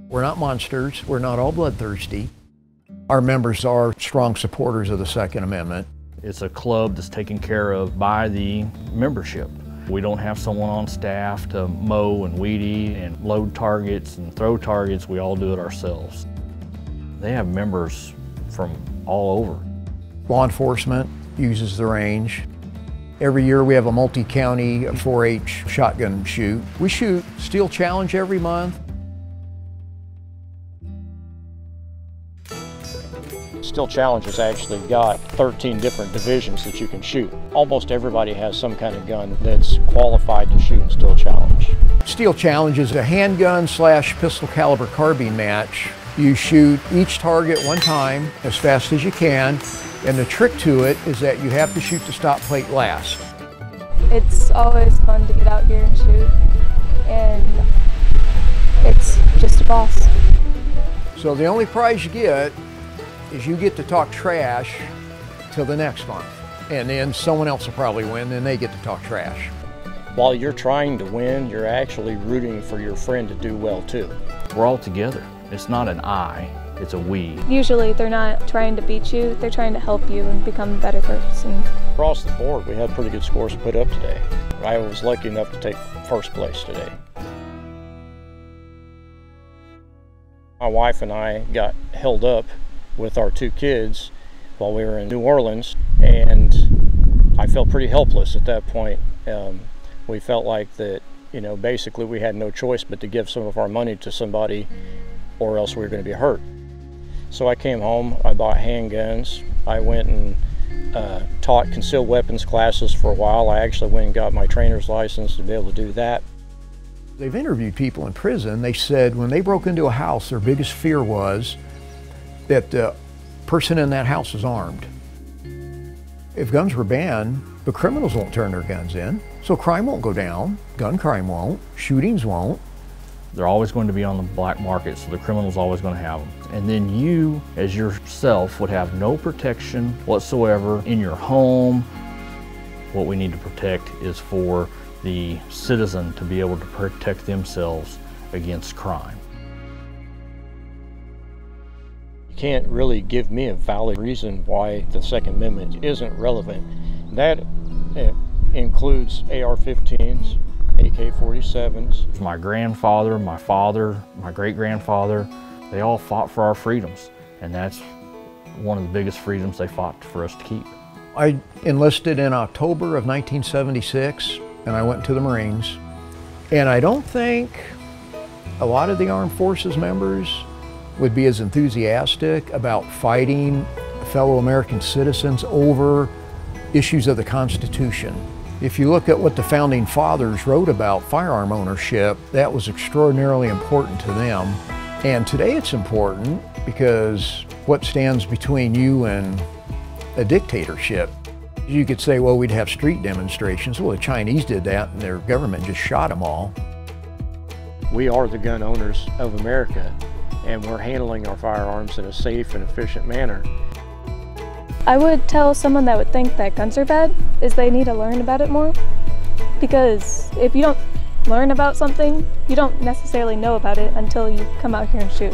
We're not monsters. We're not all bloodthirsty. Our members are strong supporters of the Second Amendment. It's a club that's taken care of by the membership. We don't have someone on staff to mow and weed eat and load targets and throw targets. We all do it ourselves. They have members from all over. Law enforcement uses the range. Every year we have a multi-county 4-H shotgun shoot. We shoot Steel Challenge every month. Steel Challenge has actually got 13 different divisions that you can shoot. Almost everybody has some kind of gun that's qualified to shoot in Steel Challenge. Steel Challenge is a handgun / pistol caliber carbine match. You shoot each target one time as fast as you can, and the trick to it is that you have to shoot the stop plate last. It's always fun to get out here and shoot, and it's just a boss. So the only prize you get is you get to talk trash till the next month, and then someone else will probably win, then they get to talk trash. While you're trying to win, you're actually rooting for your friend to do well too. We're all together. It's not an I, it's a we. Usually they're not trying to beat you, they're trying to help you and become a better person. Across the board, we had pretty good scores to put up today. I was lucky enough to take first place today. My wife and I got held up with our 2 kids while we were in New Orleans, and I felt pretty helpless at that point. We felt like that, basically we had no choice but to give some of our money to somebody or else we were going to be hurt. So I came home, I bought handguns, I went and taught concealed weapons classes for a while. I actually went and got my trainer's license to be able to do that. They've interviewed people in prison. They said when they broke into a house, their biggest fear was that the person in that house was armed. If guns were banned, the criminals won't turn their guns in, so crime won't go down, gun crime won't, shootings won't. They're always going to be on the black market, so the criminal's always going to have them. And then you, as yourself, would have no protection whatsoever in your home. What we need to protect is for the citizen to be able to protect themselves against crime. You can't really give me a valid reason why the Second Amendment isn't relevant. That includes AR-15s, AK-47s. My grandfather, my father, my great-grandfather, they all fought for our freedoms, and that's one of the biggest freedoms they fought for us to keep. I enlisted in October of 1976, and I went to the Marines. And I don't think a lot of the armed forces members would be as enthusiastic about fighting fellow American citizens over issues of the Constitution. If you look at what the Founding Fathers wrote about firearm ownership, that was extraordinarily important to them. And today it's important because what stands between you and a dictatorship? You could say, well, we'd have street demonstrations. Well, the Chinese did that and their government just shot them all. We are the gun owners of America, and we're handling our firearms in a safe and efficient manner. I would tell someone that would think that guns are bad is they need to learn about it more, because if you don't learn about something, you don't necessarily know about it until you come out here and shoot.